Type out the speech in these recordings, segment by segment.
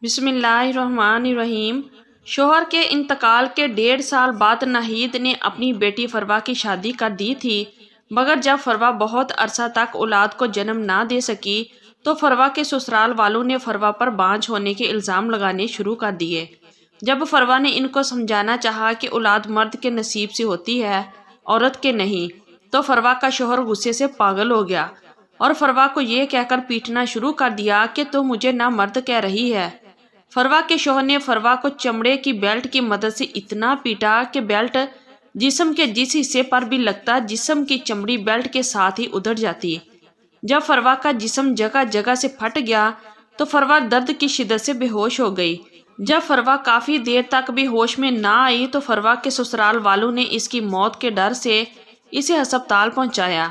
بسم اللہ الرحمن الرحیم۔ شوہر کے انتقال کے 1.5 سال بعد ناہید نے اپنی بیٹی فروا کی شادی کر دی تھی، مگر جب فروا بہت عرصہ تک اولاد کو جنم نہ دے سکی تو فروا کے سسرال والوں نے فروا پر بانجھ ہونے کے الزام لگانے شروع کر دیے۔ جب فروا نے ان کو سمجھانا چاہا کہ اولاد مرد کے نصیب سے ہوتی ہے، عورت کے نہیں، تو فروا کا شوہر غصے سے پاگل ہو گیا اور فروا کو یہ کہہ کر پیٹنا شروع کر دیا کہ تو مجھے نہ مرد کہہ رہی ہے۔ فروا کے شوہر نے فروا کو چمڑے کی بیلٹ کی مدد سے اتنا پیٹا کہ بیلٹ جسم کے جس حصے پر بھی لگتا جسم کی چمڑی بیلٹ کے ساتھ ہی ادھر جاتی۔ جب فروا کا جسم جگہ جگہ سے پھٹ گیا تو فروا درد کی شدت سے بے ہوش ہو گئی۔ جب فروا کافی دیر تک بھی ہوش میں نہ آئی تو فروا کے سسرال والوں نے اس کی موت کے ڈر سے اسے ہسپتال پہنچایا۔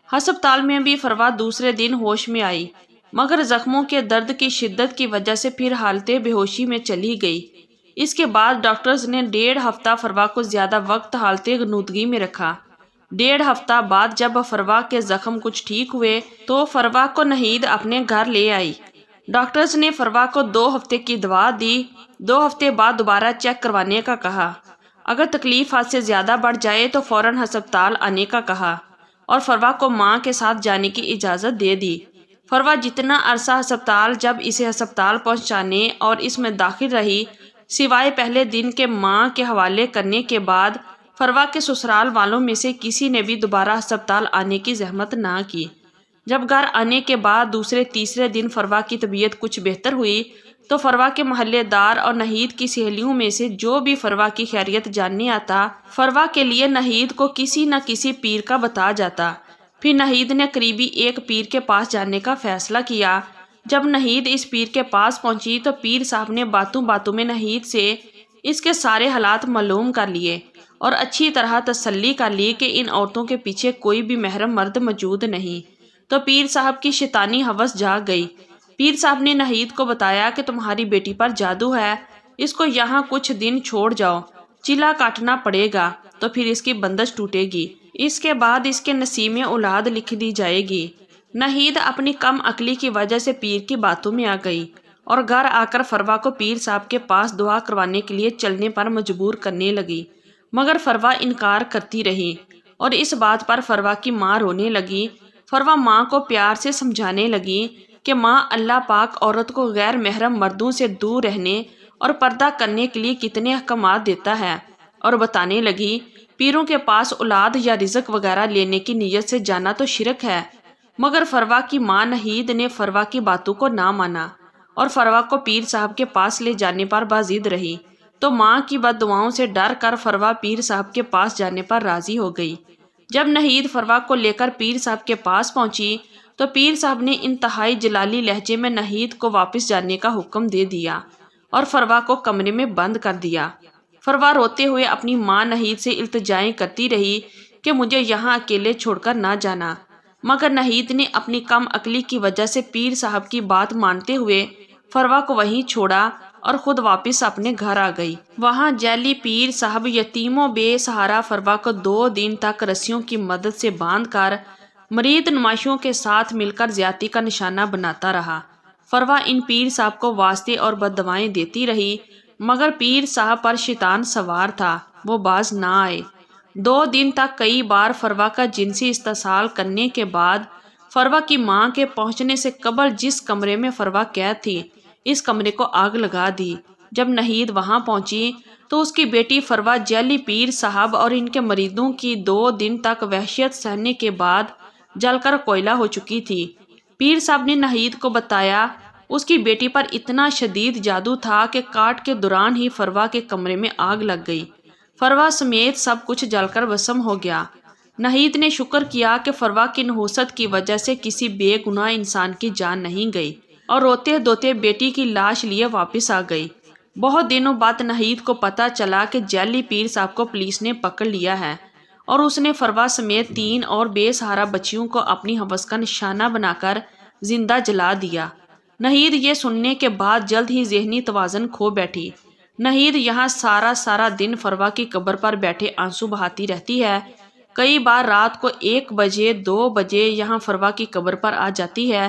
ہسپتال میں بھی فروا دوسرے دن ہوش میں آئی، مگر زخموں کے درد کی شدت کی وجہ سے پھر حالت بے ہوشی میں چلی گئی۔ اس کے بعد ڈاکٹرز نے 1.5 ہفتہ فروا کو زیادہ وقت حالت غنودگی میں رکھا۔ 1.5 ہفتہ بعد جب فروا کے زخم کچھ ٹھیک ہوئے تو فروا کو ناہید اپنے گھر لے آئی۔ ڈاکٹرز نے فروا کو 2 ہفتے کی دوا دی، 2 ہفتے بعد دوبارہ چیک کروانے کا کہا۔ اگر تکلیف حد سے زیادہ بڑھ جائے تو فوراً ہسپتال آنے کا کہا اور فروا کو ماں کے ساتھ جانے کی اجازت دے دی۔ فروا جتنا عرصہ ہسپتال جب اسے ہسپتال پہنچانے اور اس میں داخل رہی، سوائے پہلے دن کے ماں کے حوالے کرنے کے بعد فروا کے سسرال والوں میں سے کسی نے بھی دوبارہ ہسپتال آنے کی زحمت نہ کی۔ جب گھر آنے کے بعد دوسرے تیسرے دن فروا کی طبیعت کچھ بہتر ہوئی تو فروا کے محلے دار اور ناہید کی سہیلیوں میں سے جو بھی فروا کی خیریت جاننے آتا، فروا کے لیے ناہید کو کسی نہ کسی پیر کا بتا جاتا۔ پھر ناہید نے قریبی ایک پیر کے پاس جانے کا فیصلہ کیا۔ جب ناہید اس پیر کے پاس پہنچی تو پیر صاحب نے باتوں باتوں میں ناہید سے اس کے سارے حالات معلوم کر لیے اور اچھی طرح تسلی کر لی کہ ان عورتوں کے پیچھے کوئی بھی محرم مرد موجود نہیں۔ تو پیر صاحب کی شیطانی ہوس جاگ گئی۔ پیر صاحب نے ناہید کو بتایا کہ تمہاری بیٹی پر جادو ہے، اس کو یہاں کچھ دن چھوڑ جاؤ، چلا کاٹنا پڑے گا تو پھر اس کی بندش ٹوٹے گی، اس کے بعد اس کے نصیب میں اولاد لکھ دی جائے گی۔ ناہید اپنی کم عقلی کی وجہ سے پیر کی باتوں میں آ گئی اور گھر آ کر فروا کو پیر صاحب کے پاس دعا کروانے کے لیے چلنے پر مجبور کرنے لگی، مگر فروا انکار کرتی رہی اور اس بات پر فروا کی ماں رونے لگی۔ فروا ماں کو پیار سے سمجھانے لگی کہ ماں، اللہ پاک عورت کو غیر محرم مردوں سے دور رہنے اور پردہ کرنے کے لیے کتنے احکامات دیتا ہے، اور بتانے لگی پیروں کے پاس اولاد یا رزق وغیرہ لینے کی نیت سے جانا تو شرک ہے۔ مگر فروا کی ماں ناہید نے فروا کی باتوں کو نہ مانا اور فروا کو پیر صاحب کے پاس لے جانے پر باضد رہی، تو ماں کی بد دعاؤں سے ڈر کر فروا پیر صاحب کے پاس جانے پر راضی ہو گئی۔ جب ناہید فروا کو لے کر پیر صاحب کے پاس پہنچی تو پیر صاحب نے انتہائی جلالی لہجے میں ناہید کو واپس جانے کا حکم دے دیا اور فروا کو کمرے میں بند کر دیا۔ فروا روتے ہوئے اپنی ماں ناہید سے التجائیں کرتی رہی کہ مجھے یہاں اکیلے چھوڑ کر نہ جانا، مگر ناہید نے اپنی کم عقلی کی وجہ سے پیر صاحب کی بات مانتے ہوئے فروا کو وہیں چھوڑا اور خود واپس اپنے گھر آ گئی۔ وہاں جیلی پیر صاحب یتیموں بے سہارا فروا کو 2 دن تک رسیوں کی مدد سے باندھ کر مرید نمائشوں کے ساتھ مل کر زیادتی کا نشانہ بناتا رہا۔ فروا ان پیر صاحب کو واسطے اور بد دعائیں دیتی رہی، مگر پیر صاحب پر شیطان سوار تھا، وہ باز نہ آئے۔ 2 دن تک کئی بار فروا کا جنسی استحصال کرنے کے بعد فروا کی ماں کے پہنچنے سے قبل جس کمرے میں فروا قید تھی، اس کمرے کو آگ لگا دی۔ جب ناہید وہاں پہنچی تو اس کی بیٹی فروا جیلی پیر صاحب اور ان کے مریدوں کی 2 دن تک وحشت سہنے کے بعد جل کر کوئلہ ہو چکی تھی۔ پیر صاحب نے ناہید کو بتایا اس کی بیٹی پر اتنا شدید جادو تھا کہ کاٹ کے دوران ہی فروا کے کمرے میں آگ لگ گئی۔ فروا سمیت سب کچھ جل کر بھسم ہو گیا۔ ناہید نے شکر کیا کہ فروا کی نحوست کی وجہ سے کسی بے گناہ انسان کی جان نہیں گئی اور روتے دھوتے بیٹی کی لاش لیے واپس آ گئی۔ بہت دنوں بعد ناہید کو پتہ چلا کہ جیلی پیر صاحب کو پولیس نے پکڑ لیا ہے اور اس نے فروا سمیت 3 اور بے سہارا بچیوں کو اپنی ہوس کا نشانہ بنا کر زندہ جلا دیا۔ ناہید یہ سننے کے بعد جلد ہی ذہنی توازن کھو بیٹھی۔ ناہید یہاں سارا دن فروا کی قبر پر بیٹھے آنسو بہاتی رہتی ہے۔ کئی بار رات کو 1 بجے 2 بجے یہاں فروا کی قبر پر آ جاتی ہے۔